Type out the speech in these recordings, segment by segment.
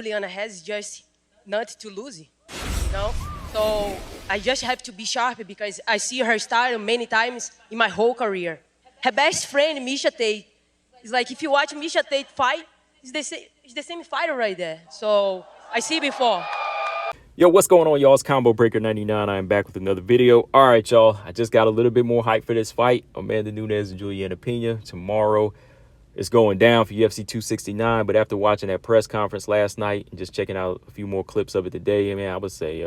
Juliana has just not to lose, you know? So I just have to be sharp because I see her style many times in my whole career. Her best friend, Misha Tate, is like if you watch Misha Tate fight, it's the same fighter right there. So I see before. Yo, what's going on, y'all? It's Combo Breaker 99. I'm back with another video. All right, y'all. I just got a little bit more hype for this fight. Amanda Nunes and Juliana Pena tomorrow. It's going down for UFC 269. But after watching that press conference last night and just checking out a few more clips of it today, man, I would say,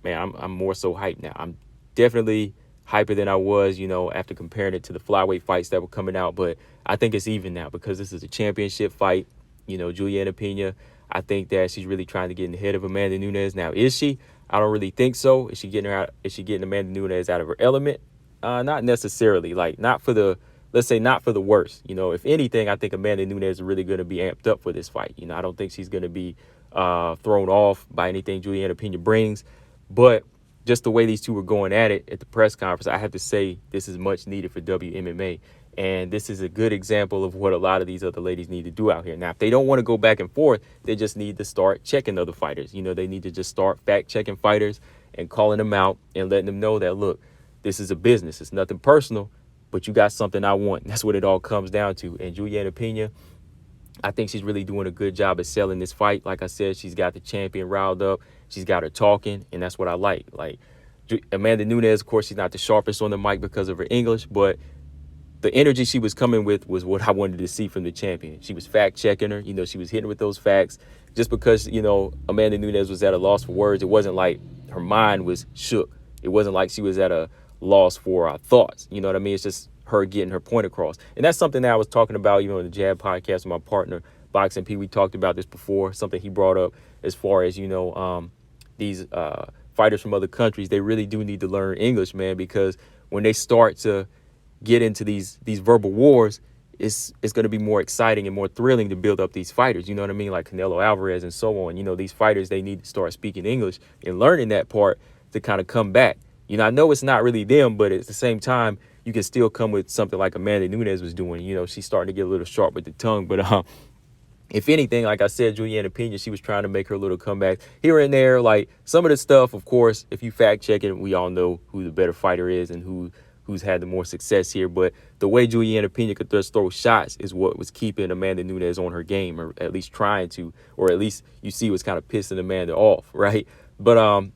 I'm more so hyped now. I'm definitely hyper than I was, after comparing it to the flyweight fights that were coming out. But I think it's even now because this is a championship fight. Juliana Pena, I think that she's really trying to get in the head of Amanda Nunes. Now, is she? I don't really think so. Is she getting her out? Is she getting Amanda Nunes out of her element? Not necessarily. Not for the, let's say, not for the worst. If anything, I think Amanda Nunes is really going to be amped up for this fight. I don't think she's going to be thrown off by anything Juliana Pena brings. But just the way these two were going at it at the press conference, I have to say this is much needed for WMMA. And this is a good example of what a lot of these other ladies need to do out here. Now, if they don't want to go back and forth, they just need to start checking other fighters. They need to just start fact-checking fighters and calling them out and letting them know that, look, this is a business. It's nothing personal, but you got something I want. That's what it all comes down to. And Juliana Pena, I think she's really doing a good job at selling this fight. Like I said, she's got the champion riled up. She's got her talking, and that's what I like. Amanda Nunes, of course, she's not the sharpest on the mic because of her English, but the energy she was coming with was what I wanted to see from the champion. She was fact-checking her. She was hitting with those facts. Just because, Amanda Nunes was at a loss for words, it wasn't like her mind was shook. It wasn't like she was at a loss for thoughts. You know what I mean? It's just her getting her point across. And that's something that I was talking about, in the Jab podcast with my partner, Boxing P. We talked about this before, something he brought up as far as, these fighters from other countries. They really do need to learn English, man, because when they start to get into these verbal wars, it's going to be more exciting and more thrilling to build up these fighters. You know what I mean? Like Canelo Alvarez and so on. These fighters, they need to start speaking English and learning that part to kind of come back. I know it's not really them, but at the same time, you can still come with something like Amanda Nunes was doing. She's starting to get a little sharp with the tongue. But if anything, like I said, Juliana Pena, she was trying to make her little comeback here and there. Like some of the stuff, of course, if you fact check it, we all know who the better fighter is and who's had the more success here. But the way Juliana Pena could just throw shots is what was keeping Amanda Nunes on her game, or at least trying to, or at least you see what's kind of pissing Amanda off, right? But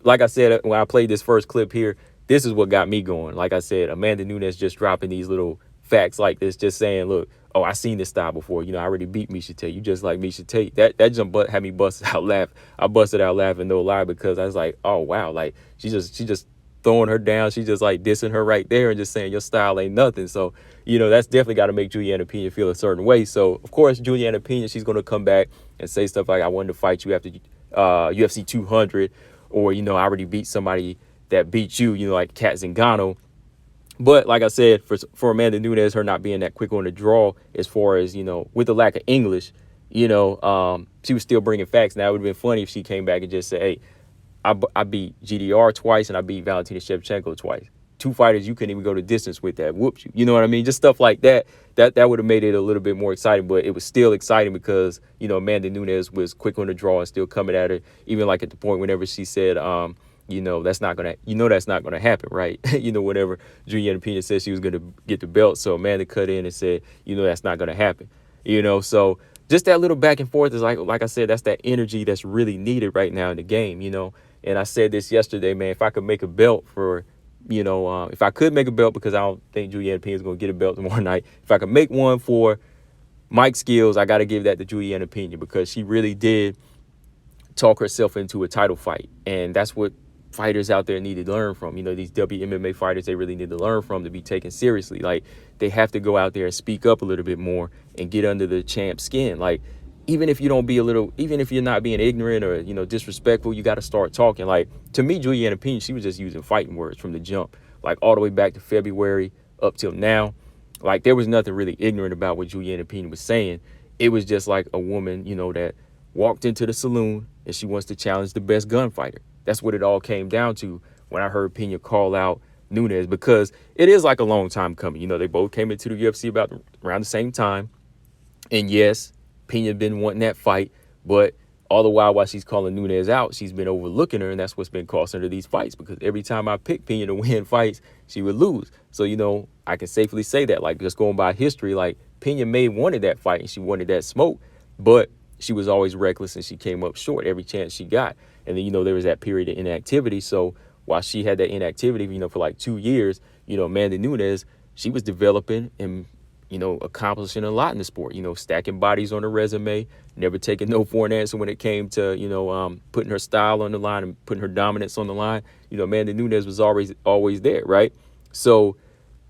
like I said, when I played this first clip here, this is what got me going. Like I said, Amanda Nunes just dropping these little facts like this, just saying, look, oh, I seen this style before. I already beat Misha Tate. You just like Misha Tate. That jump had me busted out laughing. I busted out laughing, no lie, because I was like, oh, wow. Like, she just throwing her down. She just like dissing her right there and just saying your style ain't nothing. So, that's definitely got to make Juliana Pena feel a certain way. So, of course, Juliana Pena, she's going to come back and say stuff like, I wanted to fight you after UFC 200, or, I already beat somebody that beat you, like Kat Zingano. But like I said, for Amanda Nunes, her not being that quick on the draw as far as, with the lack of English, she was still bringing facts. Now, it would have been funny if she came back and just said, hey, I beat GDR twice and I beat Valentina Shevchenko twice. Two fighters you couldn't even go the distance with that whooped you. You know what I mean? Just stuff like that. That would have made it a little bit more exciting, but it was still exciting because, Amanda Nunes was quick on the draw and still coming at her, even like at the point whenever she said, that's not gonna happen, right? Whenever Juliana Pena said she was gonna get the belt, so Amanda cut in and said, that's not gonna happen. So just that little back and forth is like I said, that's that energy that's really needed right now in the game, And I said this yesterday, man, if I could make a belt for, if I could make a belt, because I don't think Juliana Pena is going to get a belt tomorrow night. If I could make one for Mike Skills, I got to give that to Juliana Pena, because she really did talk herself into a title fight. And that's what fighters out there need to learn from. These WMMA fighters, they really need to learn from to be taken seriously. Like, they have to go out there and speak up a little bit more and get under the champ's skin. Like, even if you're not being ignorant or, disrespectful, you got to start talking. Like, to me, Juliana Pena, she was just using fighting words from the jump, like all the way back to February up till now. Like, there was nothing really ignorant about what Juliana Pena was saying. It was just like a woman, that walked into the saloon and she wants to challenge the best gunfighter. That's what it all came down to when I heard Pena call out Nunes, because it is like a long time coming. They both came into the UFC around the same time. And yes, Pena been wanting that fight, but All the while she's calling Nunes out, she's been overlooking her, and that's what's been costing her these fights, because every time I pick Pena to win fights, she would lose. So, I can safely say that, like, just going by history, like, Pena may have wanted that fight and she wanted that smoke, but she was always reckless and she came up short every chance she got. And then, there was that period of inactivity. So while she had that inactivity, for like 2 years, Amanda Nunes, she was developing and, accomplishing a lot in the sport, stacking bodies on her resume, never taking no for an answer when it came to, putting her style on the line and putting her dominance on the line. Amanda Nunes was always there, right? So,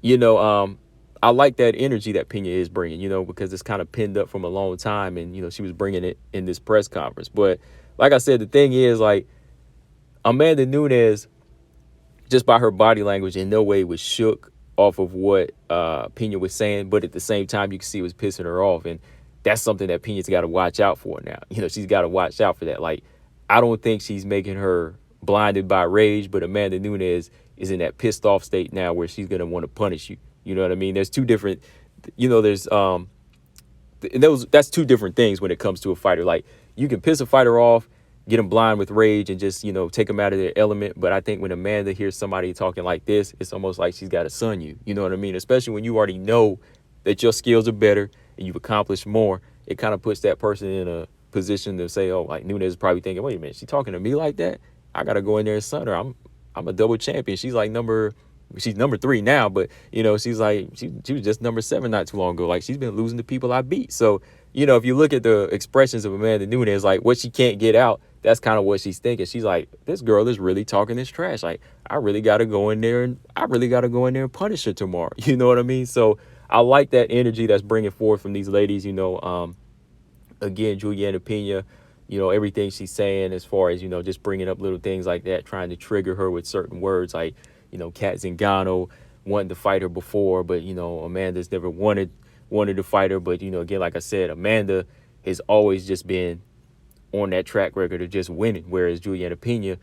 I like that energy that Pena is bringing, because it's kind of pinned up from a long time, and, she was bringing it in this press conference. But like I said, the thing is, like, Amanda Nunes, just by her body language, in no way was shook off of what Pena was saying, but at the same time, you can see it was pissing her off, and that's something that Pena's got to watch out for now. She's got to watch out for that. Like, I don't think she's making her blinded by rage, but Amanda Nunes is in that pissed off state now where she's going to want to punish you. You know what I mean? There's two different, that's two different things when it comes to a fighter. Like, you can piss a fighter off, get them blind with rage, and just, take them out of their element. But I think when Amanda hears somebody talking like this, it's almost like she's got to sun you. You know what I mean? Especially when you already know that your skills are better and you've accomplished more. It kind of puts that person in a position to say, oh, like, Nunes is probably thinking, wait a minute, she talking to me like that? I got to go in there and sun her. I'm a double champion. She's like she's number 3 now, but, she's like, she was just number 7 not too long ago. Like, she's been losing to people I beat. So, if you look at the expressions of Amanda Nunes, like, what she can't get out, that's kind of what she's thinking. She's like, this girl is really talking this trash. Like, I really got to go in there and punish her tomorrow. You know what I mean? So I like that energy that's bringing forth from these ladies. Again, Juliana Pena, everything she's saying as far as, just bringing up little things like that, trying to trigger her with certain words like, Kat Zingano wanted to fight her before, but, Amanda's never wanted to fight her. But, again, like I said, Amanda has always just been on that track record of just winning, whereas Juliana Pena,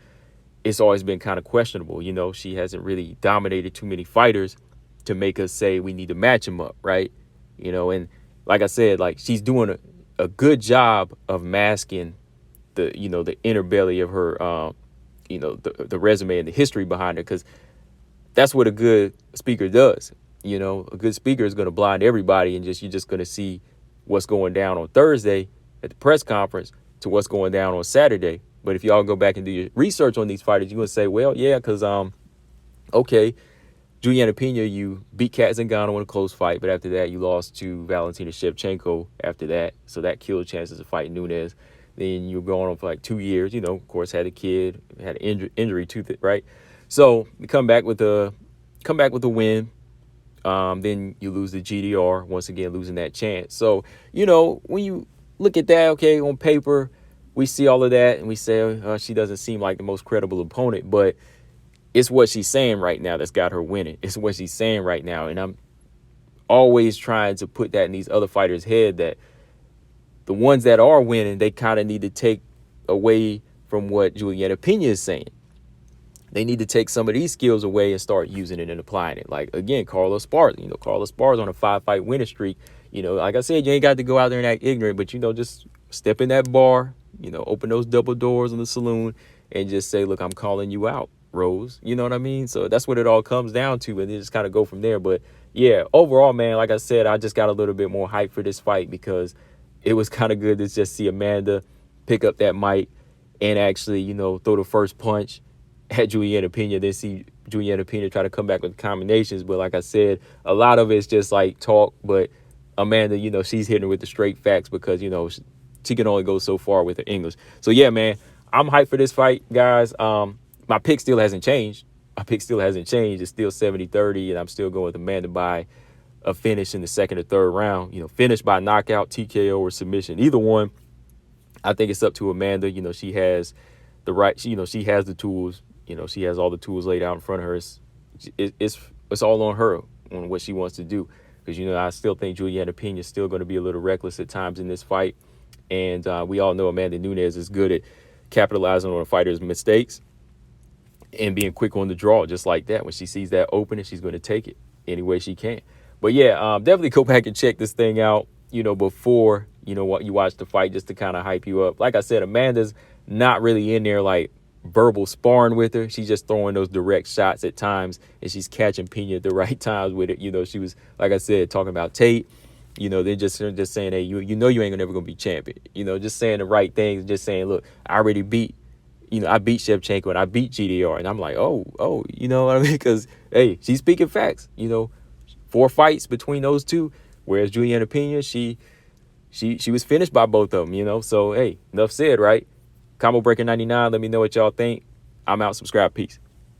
it's always been kind of questionable. She hasn't really dominated too many fighters to make us say we need to match them up, right? And like I said, like, she's doing a good job of masking the, the inner belly of her, the resume and the history behind her, because that's what a good speaker does. A good speaker is going to blind everybody, and you're just going to see what's going down on Thursday at the press conference to what's going down on Saturday. But if y'all go back and do your research on these fighters, you're going to say, well, yeah, because, okay, Juliana Pena, you beat Kat Zingano in a close fight, but after that, you lost to Valentina Shevchenko after that. So that killed chances of fighting Nunes. Then you were going on for like 2 years, of course, had a kid, had an injury to it, right? So you come back with a win. Then you lose the GDR, once again, losing that chance. So, when you look at that, okay, on paper, we see all of that and we say she doesn't seem like the most credible opponent, but it's what she's saying right now that's got her winning. It's what she's saying right now. And I'm always trying to put that in these other fighters' head, that the ones that are winning, they kind of need to take away from what Juliana Pena is saying. They need to take some of these skills away and start using it and applying it. Like, again, Carlos Esparza. Carlos Esparza on a 5-fight winning streak. Like I said, you ain't got to go out there and act ignorant, but, just step in that bar, open those double doors in the saloon and just say, look, I'm calling you out, Rose. You know what I mean? So that's what it all comes down to, and then just kind of go from there. But, yeah, overall, man, like I said, I just got a little bit more hype for this fight because it was kind of good to just see Amanda pick up that mic and actually, throw the first punch at Juliana Pena, then see Juliana Pena try to come back with combinations. But like I said, a lot of it's just like talk. But Amanda, she's hitting with the straight facts because, she can only go so far with her English. So, yeah, man, I'm hyped for this fight, guys. My pick still hasn't changed. It's still 70-30, and I'm still going with Amanda by a finish in the second or third round. Finish by knockout, TKO, or submission. Either one, I think it's up to Amanda. She has the right, she has the tools. She has all the tools laid out in front of her. It's all on her, on what she wants to do. Because, I still think Juliana Pena is still going to be a little reckless at times in this fight. And we all know Amanda Nunes is good at capitalizing on a fighter's mistakes and being quick on the draw, just like that. When she sees that opening, she's going to take it any way she can. But, yeah, definitely go back and check this thing out, before you know what, you watch the fight just to kind of hype you up. Like I said, Amanda's not really in there like verbal sparring with her. She's just throwing those direct shots at times, and she's catching Pena at the right times with it. You know, she was, like I said, talking about Tate. You know, they're just saying, hey, you know you ain't never gonna be champion. You know, just saying the right things, just saying, look, I already beat, you know, I beat Shevchenko and I beat GDR. And I'm like, oh, you know what I mean? Because, hey, she's speaking facts. You know, 4 fights between those two, whereas Juliana Pena, she was finished by both of them, you know? So, hey, enough said, right? Combo Breaker 99, let me know what y'all think. I'm out. Subscribe. Peace.